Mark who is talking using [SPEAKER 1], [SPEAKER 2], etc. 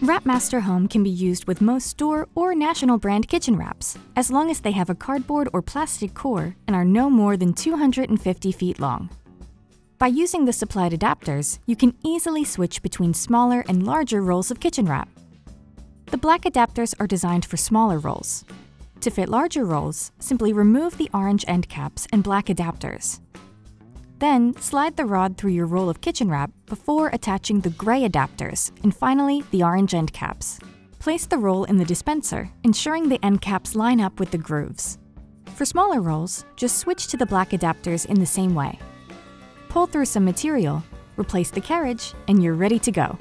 [SPEAKER 1] Wrapmaster Home can be used with most store or national brand kitchen wraps, as long as they have a cardboard or plastic core and are no more than 250 feet long. By using the supplied adapters, you can easily switch between smaller and larger rolls of kitchen wrap. The black adapters are designed for smaller rolls. To fit larger rolls, simply remove the orange end caps and black adapters. Then, slide the rod through your roll of kitchen wrap before attaching the gray adapters and finally the orange end caps. Place the roll in the dispenser, ensuring the end caps line up with the grooves. For smaller rolls, just switch to the black adapters in the same way. Pull through some material, replace the carriage, and you're ready to go.